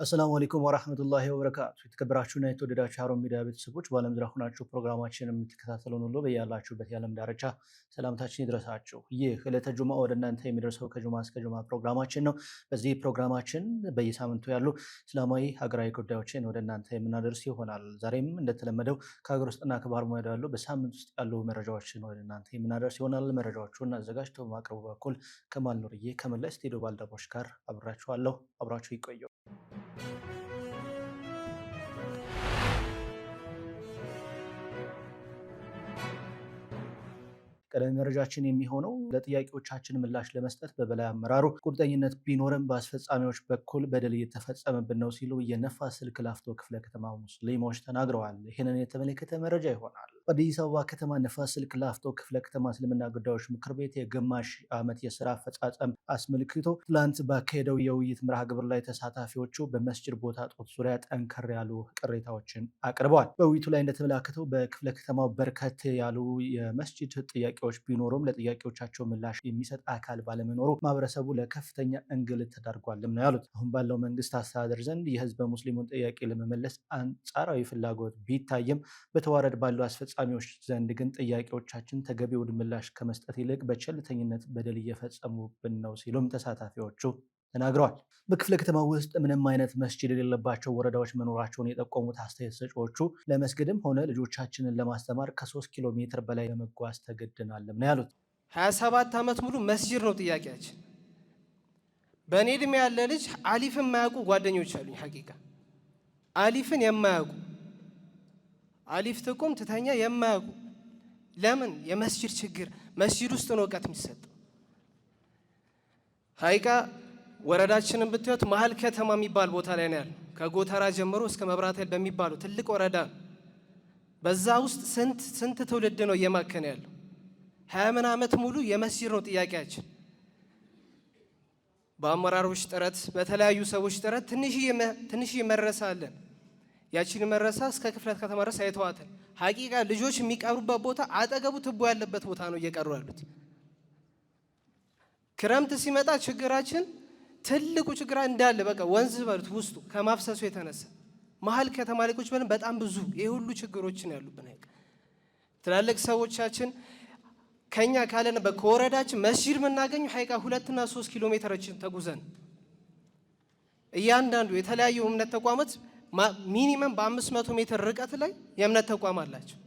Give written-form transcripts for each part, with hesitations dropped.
አሰላሙ አለይኩም ወራህመቱላሂ ወበረካቱ። የተከበራችሁና የተወደዳችሁ የሀሩን ሚዲያ ቤተሰቦች በዓለም ዙሪያ ሆናችሁ ፕሮግራማችንን የምትከታተሉን ሁሉ በያላችሁበት የዓለም ዳርቻ ሰላምታችን ይድረሳችሁ። ይህ ዕለተ ጁምዓ ወደ እናንተ የሚደርሰው ከጁምዓ እስከ ጁምዓ ፕሮግራማችን ነው። በዚህ ፕሮግራማችን በየሳምንቱ ያሉ እስላማዊ ሀገራዊ ጉዳዮችን ወደ እናንተ የምናደርስ ይሆናል። ዛሬም እንደተለመደው ከሀገር ውስጥና ከባህር ማዶ ያሉ በሳምንት ውስጥ ያሉ መረጃዎችን ወደ እናንተ የምናደርስ ይሆናል። መረጃዎቹን አዘጋጅቶ በማቅረቡ በኩል ከማል ኑርዬ ከመላ ስቱዲዮ ባልደረቦች ጋር አብራችኋለሁ። አብራችሁ ይቆዩ። ቀዳሚ መረጃችን የሚሆነው ለጥያቄዎቻችን ምላሽ ለመስጠት በበላይ አመራሩ ቁርጠኝነት ቢኖርም በአስፈጻሚዎች በኩል በደል እየተፈጸመብን ነው ሲሉ የነፋስ ስልክ ላፍቶ ክፍለ ከተማ ሙስሊሞች ተናግረዋል። ይህንን የተመለከተ መረጃ ይሆናል። በአዲስ አበባ ከተማ ነፋስ ስልክ ላፍቶ ክፍለ ከተማ እስልምና ጉዳዮች ምክር ቤት የግማሽ ዓመት የስራ አፈጻጸም አስመልክቶ ትላንት ባካሄደው የውይይት መርሃ ግብር ላይ ተሳታፊዎቹ በመስጅድ ቦታ ጦት ዙሪያ ጠንከር ያሉ ቅሬታዎችን አቅርበዋል። በውይይቱ ላይ እንደተመላከተው በክፍለ ከተማው በርከት ያሉ የመስጅድ ጥያቄዎች ቢኖሩም ለጥያቄዎቻቸው ምላሽ የሚሰጥ አካል ባለመኖሩ ማህበረሰቡ ለከፍተኛ እንግልት ተዳርጓልም ነው ያሉት። አሁን ባለው መንግስት አስተዳደር ዘንድ የህዝበ ሙስሊሙን ጥያቄ ለመመለስ አንጻራዊ ፍላጎት ቢታይም በተዋረድ ባሉ አስፈጻሚዎች ዘንድ ግን ጥያቄዎቻችን ተገቢውን ምላሽ ከመስጠት ይልቅ በቸልተኝነት በደል እየፈጸሙብን ነው ሲሉም ተሳታፊዎቹ ተናግረዋል። በክፍለ ከተማ ውስጥ ምንም አይነት መስጂድ የሌለባቸው ወረዳዎች መኖራቸውን የጠቆሙት አስተያየት ሰጪዎቹ ለመስገድም ሆነ ልጆቻችንን ለማስተማር ከ3 ኪሎ ሜትር በላይ ለመጓዝ ተገድናልም ነው ያሉት። 27 ዓመት ሙሉ መስጂድ ነው ጥያቄያችን። በእኔ ዕድሜ ያለ ልጅ አሊፍን የማያውቁ ጓደኞች አሉኝ። ሐቂቃ አሊፍን የማያውቁ አሊፍ ትቁም ትተኛ የማያውቁ ለምን? የመስጂድ ችግር። መስጂድ ውስጥ ነው እውቀት የሚሰጠው። ሐቂቃ ወረዳችንን ብትዩት መሀል ከተማ የሚባል ቦታ ላይ ነው ያለው። ከጎተራ ጀምሮ እስከ መብራት ኃይል በሚባለው ትልቅ ወረዳ ነው። በዛ ውስጥ ስንት ትውልድ ነው እየማከነ ያለው? 20 ዓመት ሙሉ የመስጂድ ነው ጥያቄያችን። በአመራሮች ጥረት፣ በተለያዩ ሰዎች ጥረት ትንሽዬ መረሳ አለን። ያቺን መረሳ እስከ ክፍለ ከተማ ድረስ አይተዋታል። ሐቂቃ ልጆች የሚቀሩበት ቦታ አጠገቡ ትቦ ያለበት ቦታ ነው እየቀሩ ያሉት። ክረምት ሲመጣ ችግራችን ትልቁ ችግር እንዳለ በቃ ወንዝ በሉት ውስጡ ከማፍሰሱ የተነሳ መሀል ከተማ ላይ ቁጭ ብለን በጣም ብዙ ይሄ ሁሉ ችግሮችን ያሉብን። ትላልቅ ሰዎቻችን ከኛ ካለንበት ከወረዳችን መስጂድ የምናገኘው ሐቂቃ 2 እና 3 ኪሎ ሜትሮችን ተጉዘን እያንዳንዱ የተለያዩ እምነት ተቋማት ሚኒመም በ500 ሜትር ርቀት ላይ የእምነት ተቋም አላቸው።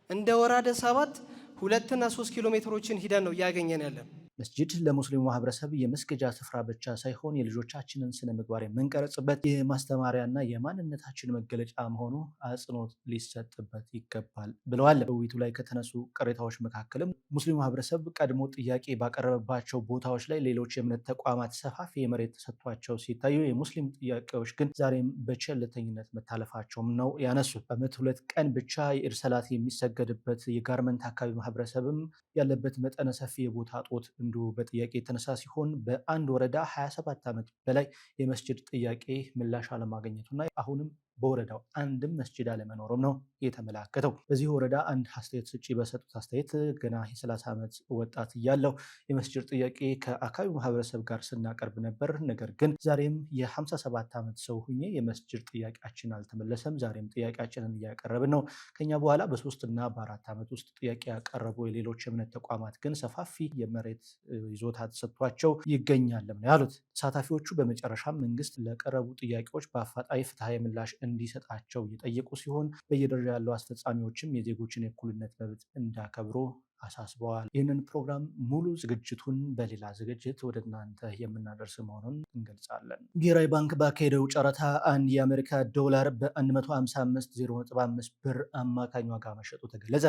እንደ ወራደ 7 2 እና 3 ኪሎ ሜትሮችን ሂደን ነው እያገኘን ያለን። መስጂድ ለሙስሊሙ ማህበረሰብ የመስገጃ ስፍራ ብቻ ሳይሆን የልጆቻችንን ስነ ምግባር የምንቀርጽበት የማስተማሪያና የማንነታችን መገለጫ መሆኑ አጽንኦት ሊሰጥበት ይገባል ብለዋል። በውይይቱ ላይ ከተነሱ ቅሬታዎች መካከልም ሙስሊሙ ማህበረሰብ ቀድሞ ጥያቄ ባቀረበባቸው ቦታዎች ላይ ሌሎች የእምነት ተቋማት ሰፋፊ የመሬት ተሰጥቷቸው ሲታዩ የሙስሊም ጥያቄዎች ግን ዛሬም በቸልተኝነት መታለፋቸውም ነው ያነሱት። በዓመት 2 ቀን ብቻ የኢድ ሰላት የሚሰገድበት የጋርመንት አካባቢ ማህበረሰብም ያለበት መጠነ ሰፊ የቦታ ጦት እንዱ በጥያቄ የተነሳ ሲሆን በአንድ ወረዳ 27 ዓመት በላይ የመስጂድ ጥያቄ ምላሽ አለማግኘቱና አሁንም በወረዳው አንድም መስጂድ አለመኖሩም ነው የተመላከተው። በዚህ ወረዳ አንድ አስተያየት ሰጪ በሰጡት አስተያየት ገና የ30 ዓመት ወጣት እያለው የመስጂድ ጥያቄ ከአካባቢው ማህበረሰብ ጋር ስናቀርብ ነበር። ነገር ግን ዛሬም የ57 ዓመት ሰው ሁኜ የመስጂድ ጥያቄያችን አልተመለሰም። ዛሬም ጥያቄያችንን እያቀረብን ነው። ከኛ በኋላ በ3 እና በ4 ዓመት ውስጥ ጥያቄ ያቀረቡ የሌሎች የእምነት ተቋማት ግን ሰፋፊ የመሬት ይዞታ ተሰጥቷቸው ይገኛልም ነው ያሉት። ተሳታፊዎቹ በመጨረሻም መንግስት ለቀረቡ ጥያቄዎች በአፋጣኝ ፍትሐዊ ምላሽ እንዲሰጣቸው እየጠየቁ ሲሆን በየደረጃ ያለው አስፈጻሚዎችም የዜጎችን የእኩልነት መብት እንዳከብሩ አሳስበዋል። ይህንን ፕሮግራም ሙሉ ዝግጅቱን በሌላ ዝግጅት ወደ እናንተ የምናደርስ መሆኑን እንገልጻለን። ብሔራዊ ባንክ ባካሄደው ጨረታ አንድ የአሜሪካ ዶላር በ155.05 ብር አማካኝ ዋጋ መሸጡ ተገለጸ።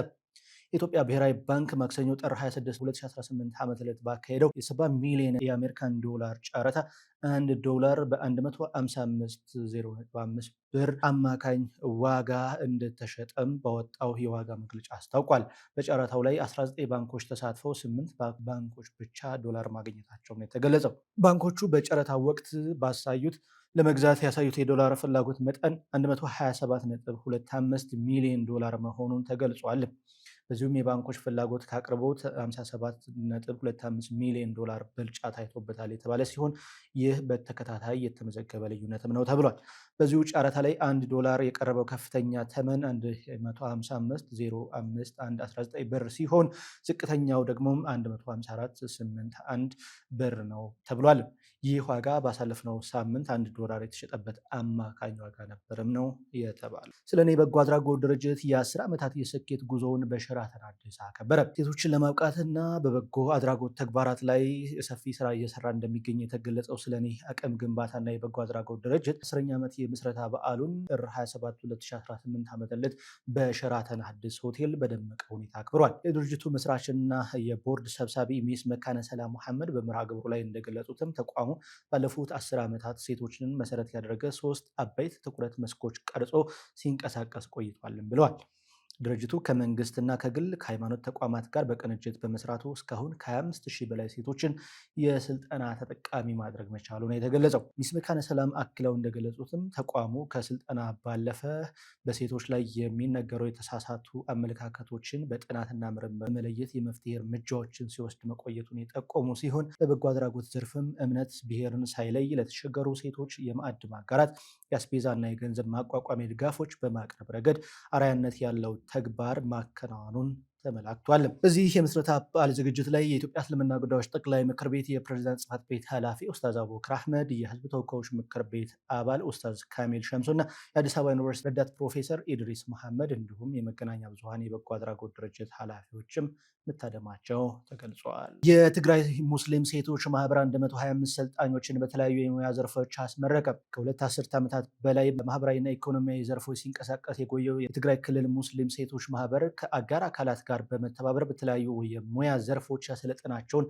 የኢትዮጵያ ብሔራዊ ባንክ ማክሰኞ ጥር 26 2018 ዓ.ም ባካሄደው የ70 ሚሊዮን የአሜሪካን ዶላር ጨረታ 1 ዶላር በ155.05 ብር አማካኝ ዋጋ እንደተሸጠም በወጣው የዋጋ መግለጫ አስታውቋል። በጨረታው ላይ 19 ባንኮች ተሳትፈው 8 ባንኮች ብቻ ዶላር ማግኘታቸው ነው የተገለጸው። ባንኮቹ በጨረታው ወቅት ለመግዛት ያሳዩት የዶላር ፍላጎት መጠን 127.25 ሚሊዮን ዶላር መሆኑን ተገልጿል። በዚሁም የባንኮች ፍላጎት ከአቅርቦት 57.25 ሚሊዮን ዶላር ብልጫ ታይቶበታል የተባለ ሲሆን ይህ በተከታታይ የተመዘገበ ልዩነትም ነው ተብሏል። በዚሁ ጨረታ ላይ $1 የቀረበው ከፍተኛ ተመን 155.0519 ብር ሲሆን ዝቅተኛው ደግሞ 154.81 ብር ነው ተብሏል። ይህ ዋጋ ባሳለፍነው ሳምንት $1 የተሸጠበት አማካኝ ዋጋ ነበርም ነው የተባለው። ስለ እኔ በጎ አድራጎት ድርጅት የ10 ዓመታት የስኬት ጉዞውን በሸራተን አዲስ አከበረ። ሴቶችን ለማብቃትና በበጎ አድራጎት ተግባራት ላይ ሰፊ ስራ እየሰራ እንደሚገኝ የተገለጸው ስለ እኔ አቅም ግንባታና የበጎ አድራጎት ድርጅት 10ኛ ዓመት የምስረታ በዓሉን ጥር 27 2018 ዓ.ም በሸራተን አዲስ ሆቴል በደመቀ ሁኔታ አክብሯል። የድርጅቱ መስራችና የቦርድ ሰብሳቢ ሚስ መካነ ሰላም መሐመድ በመርሃ ግብሩ ላይ እንደገለጹትም ተቋሙ ባለፉት 10 ዓመታት ሴቶችን መሰረት ያደረገ 3 አበይት ትኩረት መስኮች ቀርጾ ሲንቀሳቀስ ቆይቷልም ብለዋል። ድርጅቱ ከመንግስትና ከግል ከሃይማኖት ተቋማት ጋር በቅንጅት በመስራቱ እስካሁን ከ25,000 በላይ ሴቶችን የስልጠና ተጠቃሚ ማድረግ መቻሉ ነው የተገለጸው። ሚስ መካነ ሰላም አክለው እንደገለጹትም ተቋሙ ከስልጠና ባለፈ በሴቶች ላይ የሚነገሩ የተሳሳቱ አመለካከቶችን በጥናትና ምርምር በመለየት የመፍትሄ እርምጃዎችን ሲወስድ መቆየቱን የጠቆሙ ሲሆን በበጎ አድራጎት ዘርፍም እምነት፣ ብሔርን ሳይለይ ለተቸገሩ ሴቶች የማዕድ ማጋራት፣ የአስቤዛና የገንዘብ ማቋቋሚያ ድጋፎች በማቅረብ ረገድ አርአያነት ያለው ተግባር ማከናወኑን ተመላክቷል። በዚህ የምስረታ በዓል ዝግጅት ላይ የኢትዮጵያ እስልምና ጉዳዮች ጠቅላይ ምክር ቤት የፕሬዝዳንት ጽሕፈት ቤት ኃላፊ ኡስታዝ አቡበክር አህመድ፣ የህዝብ ተወካዮች ምክር ቤት አባል ኡስታዝ ካሚል ሸምሱና የአዲስ አበባ ዩኒቨርሲቲ ረዳት ፕሮፌሰር ኢድሪስ መሐመድ እንዲሁም የመገናኛ ብዙሃን የበጎ አድራጎት ድርጅት ኃላፊዎችም መታደማቸው ተገልጿል። የትግራይ ሙስሊም ሴቶች ማህበር 125 ሰልጣኞችን በተለያዩ የሙያ ዘርፎች አስመረቀ። ከሁለት አስርት ዓመታት በላይ በማህበራዊና ኢኮኖሚያዊ ዘርፎች ሲንቀሳቀስ የቆየው የትግራይ ክልል ሙስሊም ሴቶች ማህበር ከአጋር አካላት ጋር በመተባበር በተለያዩ የሙያ ዘርፎች ያሰለጠናቸውን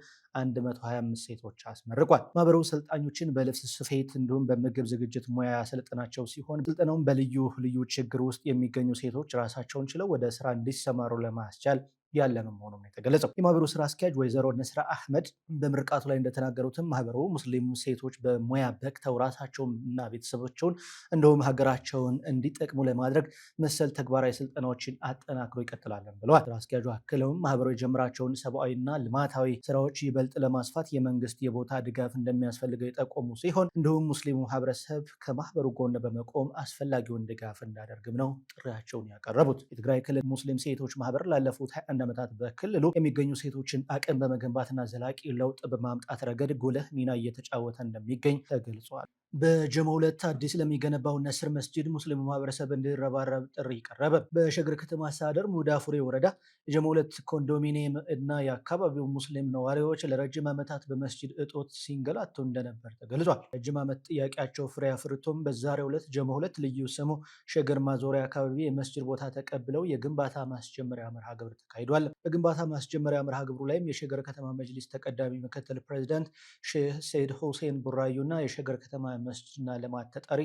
125 ሴቶች አስመርቋል። ማህበሩ ሰልጣኞችን በልብስ ስፌት እንዲሁም በምግብ ዝግጅት ሙያ ያሰለጠናቸው ሲሆን ስልጠናውም በልዩ ልዩ ችግር ውስጥ የሚገኙ ሴቶች ራሳቸውን ችለው ወደ ስራ እንዲሰማሩ ለማስቻል ያለመ መሆኑን የተገለጸው የማህበሩ ስራ አስኪያጅ ወይዘሮ ነስራ አህመድ በምርቃቱ ላይ እንደተናገሩትም ማህበሩ ሙስሊም ሴቶች በሙያ በቅተው ራሳቸውን እና ቤተሰቦቻቸውን እንዲሁም ሀገራቸውን እንዲጠቅሙ ለማድረግ መሰል ተግባራዊ ስልጠናዎችን አጠናክሮ ይቀጥላለን ብለዋል። ስራ አስኪያጁ አክለውም ማህበሩ የጀመራቸውን ሰብአዊና ልማታዊ ስራዎች ይበልጥ ለማስፋት የመንግስት የቦታ ድጋፍ እንደሚያስፈልገው የጠቆሙ ሲሆን እንዲሁም ሙስሊሙ ማህበረሰብ ከማህበሩ ጎን በመቆም አስፈላጊውን ድጋፍ እንዳደርግም ነው ጥሪያቸውን ያቀረቡት። የትግራይ ክልል ሙስሊም ሴቶች ማህበር ላለፉት 21 ዓመታት በክልሉ የሚገኙ ሴቶችን አቅም በመገንባትና ዘላቂ ለውጥ በማምጣት ረገድ ጉልህ ሚና እየተጫወተ እንደሚገኝ ተገልጿል። በጀሞ 2 አዲስ ለሚገነባው ነስር መስጂድ ሙስሊሙ ማህበረሰብ እንዲረባረብ ጥሪ ቀረበ። በሸገር ከተማ አስተዳደር ሙዳፉሬ ወረዳ የጀሞ 2 ኮንዶሚኒየም እና የአካባቢው ሙስሊም ነዋሪዎች ለረጅም ዓመታት በመስጂድ እጦት ሲንገላቱ እንደነበር ተገልጿል። ረጅም ዓመት ጥያቄያቸው ፍሬ አፍርቶም በዛሬው ዕለት ጀሞ 2 ልዩ ስሙ ሸገር ማዞሪያ አካባቢ የመስጂድ ቦታ ተቀብለው የግንባታ ማስጀመሪያ መርሃ ግብር ተካሂዷል። በግንባታ ማስጀመሪያ መርሃ ግብሩ ላይም የሸገር ከተማ መጅሊስ ተቀዳሚ ምክትል ፕሬዚዳንት ሼህ ሰይድ ሁሴን ቡራዩና የሸገር ከተማ መስጂድና ልማት ተጠሪ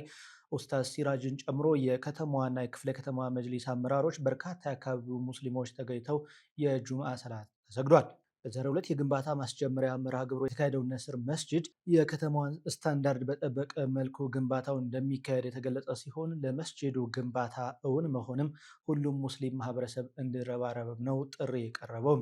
ኡስታዝ ሲራጅን ጨምሮ የከተማዋና የክፍለ ከተማ መጅሊስ አመራሮች በርካታ የአካባቢው ሙስሊሞች ተገኝተው የጁምዓ ሰላት ተሰግዷል። በዛሬው ዕለት የግንባታ ማስጀመሪያ መርሃ ግብሩ የተካሄደው ነስር መስጂድ የከተማዋን ስታንዳርድ በጠበቀ መልኩ ግንባታው እንደሚካሄድ የተገለጸ ሲሆን ለመስጂዱ ግንባታ እውን መሆንም ሁሉም ሙስሊም ማህበረሰብ እንዲረባረብም ነው ጥሪ የቀረበው።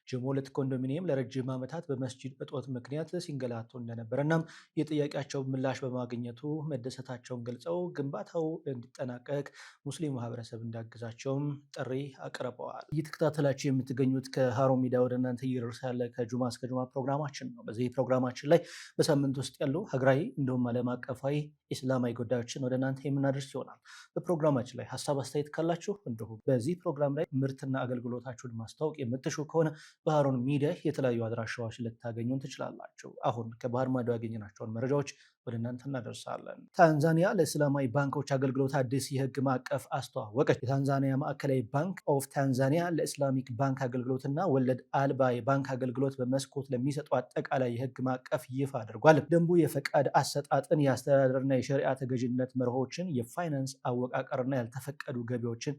ጀሞ 2 ኮንዶሚኒየም ለረጅም ዓመታት በመስጂድ እጦት ምክንያት ሲንገላቱ እንደነበረና የጥያቄያቸው ምላሽ በማግኘቱ መደሰታቸውን ገልጸው ግንባታው እንዲጠናቀቅ ሙስሊም ማህበረሰብ እንዳግዛቸውም ጥሪ አቅርበዋል። እየተከታተላችሁ የምትገኙት ከሃሩን ሚዲያ ወደ እናንተ ያለ ከጁማ እስከ ጁማ ፕሮግራማችን ነው። በዚህ ፕሮግራማችን ላይ በሳምንት ውስጥ ያሉ ሀገራዊ እንዲሁም ዓለም አቀፋዊ ኢስላማዊ ጉዳዮችን ወደ እናንተ የምናደርስ ይሆናል። በፕሮግራማችን ላይ ሀሳብ አስተያየት ካላችሁ እንዲሁም በዚህ ፕሮግራም ላይ ምርትና አገልግሎታችሁን ማስታወቅ የምትሹ ከሆነ በሃሩን ሚዲያ የተለያዩ አድራሻዎች ልታገኙን ትችላላችሁ። አሁን ከባህር ማዶ ያገኘናቸውን መረጃዎች ወደ እናንተ እናደርሳለን። ታንዛኒያ ለእስላማዊ ባንኮች አገልግሎት አዲስ የህግ ማዕቀፍ አስተዋወቀች። የታንዛኒያ ማዕከላዊ ባንክ ኦፍ ታንዛኒያ ለኢስላሚክ ባንክ አገልግሎትና ወለድ አልባ የባንክ አገልግሎት በመስኮት ለሚሰጡ አጠቃላይ የህግ ማዕቀፍ ይፋ አድርጓል። ደንቡ የፈቃድ አሰጣጥን፣ የአስተዳደርና የሸሪዓ ተገዥነት መርሆችን፣ የፋይናንስ አወቃቀርና ያልተፈቀዱ ገቢዎችን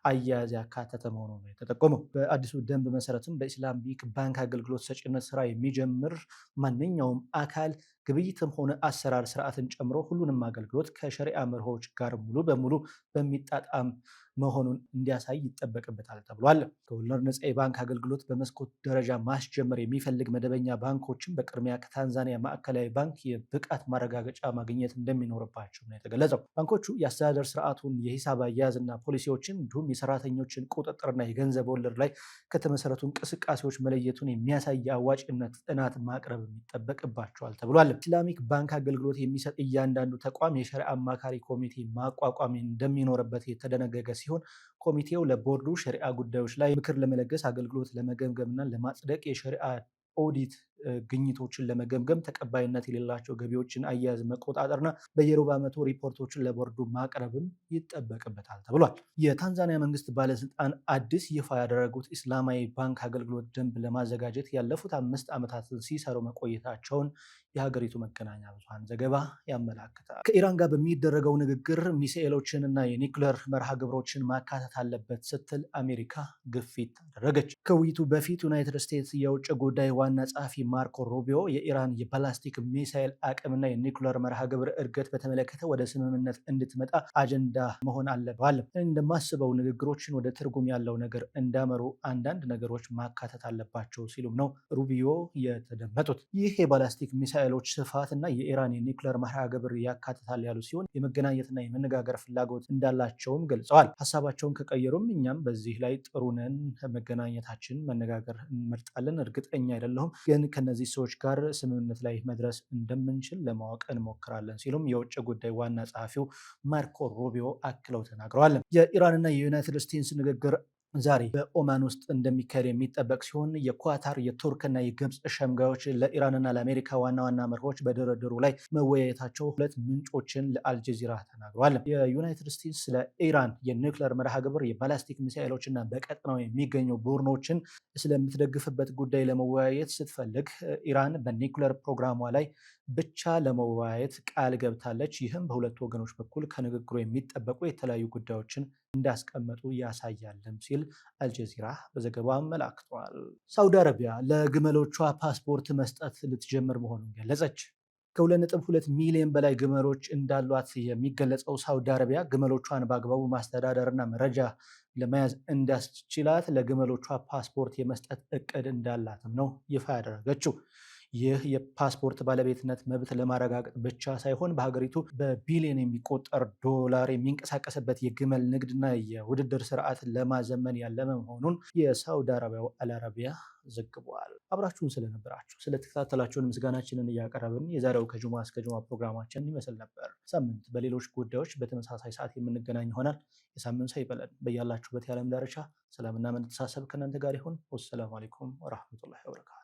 አያያዝ ያካተተ መሆኑ ነው የተጠቆመው። በአዲሱ ደንብ መሰረትም በኢስላሚክ ባንክ አገልግሎት ሰጪነት ስራ የሚጀምር ማንኛውም አካል ግብይትም ሆነ አሰራር ስርዓትን ጨምሮ ሁሉንም አገልግሎት ከሸሪዓ መርሆች ጋር ሙሉ በሙሉ በሚጣጣም መሆኑን እንዲያሳይ ይጠበቅበታል ተብሏል። ከወለድ ነፃ የባንክ አገልግሎት በመስኮት ደረጃ ማስጀመር የሚፈልግ መደበኛ ባንኮችን በቅድሚያ ከታንዛኒያ ማዕከላዊ ባንክ የብቃት ማረጋገጫ ማግኘት እንደሚኖርባቸው ነው የተገለጸው። ባንኮቹ የአስተዳደር ስርዓቱን፣ የሂሳብ አያያዝና ፖሊሲዎችን እንዲሁም የሰራተኞችን ቁጥጥርና የገንዘብ ወለድ ላይ ከተመሰረቱ እንቅስቃሴዎች መለየቱን የሚያሳይ የአዋጭነት ጥናት ማቅረብ ይጠበቅባቸዋል ተብሏል። ኢስላሚክ ባንክ አገልግሎት የሚሰጥ እያንዳንዱ ተቋም የሸሪዓ አማካሪ ኮሚቴ ማቋቋም እንደሚኖርበት የተደነገገ ሲሆን ኮሚቴው ለቦርዱ ሸሪዓ ጉዳዮች ላይ ምክር ለመለገስ፣ አገልግሎት ለመገምገምና ለማጽደቅ፣ የሸሪዓ ኦዲት ግኝቶችን ለመገምገም፣ ተቀባይነት የሌላቸው ገቢዎችን አያያዝ መቆጣጠርና በየሩብ ዓመቱ ሪፖርቶችን ለቦርዱ ማቅረብም ይጠበቅበታል ተብሏል። የታንዛኒያ መንግስት ባለስልጣን አዲስ ይፋ ያደረጉት ኢስላማዊ ባንክ አገልግሎት ደንብ ለማዘጋጀት ያለፉት 5 ዓመታትን ሲሰሩ መቆየታቸውን የሀገሪቱ መገናኛ ብዙሃን ዘገባ ያመላክታል። ከኢራን ጋር በሚደረገው ንግግር ሚሳኤሎችን እና የኒውክሌር መርሃ ግብሮችን ማካተት አለበት ስትል አሜሪካ ግፊት አደረገች። ከውይይቱ በፊት ዩናይትድ ስቴትስ የውጭ ጉዳይ ዋና ጸሐፊ ማርኮ ሩቢዮ የኢራን የባላስቲክ ሚሳኤል አቅምና የኒውክሌር መርሃ ግብር እድገት በተመለከተ ወደ ስምምነት እንድትመጣ አጀንዳ መሆን አለባል። እንደማስበው ንግግሮችን ወደ ትርጉም ያለው ነገር እንዳመሩ አንዳንድ ነገሮች ማካተት አለባቸው ሲሉም ነው ሩቢዮ የተደመጡት። ይህ የባላስቲክ ሚሳኤሎች ስፋት እና የኢራን የኒውክሌር መርሃ ግብር ያካትታል ያሉ ሲሆን የመገናኘትና የመነጋገር ፍላጎት እንዳላቸውም ገልጸዋል። ሀሳባቸውን ከቀየሩም እኛም በዚህ ላይ ጥሩ ነን፣ መገናኘታችን መነጋገር እንመርጣለን። እርግጠኛ አይደለሁም ግን ከነዚህ ሰዎች ጋር ስምምነት ላይ መድረስ እንደምንችል ለማወቅ እንሞክራለን ሲሉም የውጭ ጉዳይ ዋና ጸሐፊው ማርኮ ሩቢዮ አክለው ተናግረዋል። የኢራንና የዩናይትድ ስቴትስ ንግግር ዛሬ በኦማን ውስጥ እንደሚካሄድ የሚጠበቅ ሲሆን የኳታር የቱርክና የግብፅ ሸምጋዮች ለኢራንና ለአሜሪካ ዋና ዋና መርሆች በድርድሩ ላይ መወያየታቸው ሁለት ምንጮችን ለአልጀዚራ ተናግረዋል። የዩናይትድ ስቴትስ ለኢራን የኒውክሌር መርሃ ግብር፣ የባላስቲክ ሚሳኤሎችና በቀጠናው የሚገኙ ቡድኖችን ስለምትደግፍበት ጉዳይ ለመወያየት ስትፈልግ ኢራን በኒውክሌር ፕሮግራሟ ላይ ብቻ ለመወያየት ቃል ገብታለች። ይህም በሁለቱ ወገኖች በኩል ከንግግሩ የሚጠበቁ የተለያዩ ጉዳዮችን እንዳስቀመጡ ያሳያልም ሲል አልጀዚራ በዘገባው አመላክቷል። ሳውዲ አረቢያ ለግመሎቿ ፓስፖርት መስጠት ልትጀምር መሆኑን ገለጸች። ከ2.2 ሚሊዮን በላይ ግመሎች እንዳሏት የሚገለጸው ሳውዲ አረቢያ ግመሎቿን በአግባቡ ማስተዳደርና መረጃ ለመያዝ እንዳስችላት ለግመሎቿ ፓስፖርት የመስጠት እቅድ እንዳላትም ነው ይፋ ያደረገችው። ይህ የፓስፖርት ባለቤትነት መብት ለማረጋገጥ ብቻ ሳይሆን በሀገሪቱ በቢሊዮን የሚቆጠር ዶላር የሚንቀሳቀስበት የግመል ንግድና የውድድር ስርዓት ለማዘመን ያለመ መሆኑን የሳውዲ አረቢያው አልአረቢያ ዘግቧል። አብራችሁን ስለነበራችሁ ስለተከታተላችሁን ምስጋናችንን እያቀረብን የዛሬው ከጁማ እስከ ጁማ ፕሮግራማችን ይመስል ነበር። ሳምንት በሌሎች ጉዳዮች በተመሳሳይ ሰዓት የምንገናኝ ይሆናል። የሳምንት ሰው ይበለን። በያላችሁበት የዓለም ዳርቻ ሰላምና መተሳሰብ ከእናንተ ጋር ይሁን። ወሰላሙ አለይኩም ወራህመቱላሂ ወበረካቱ።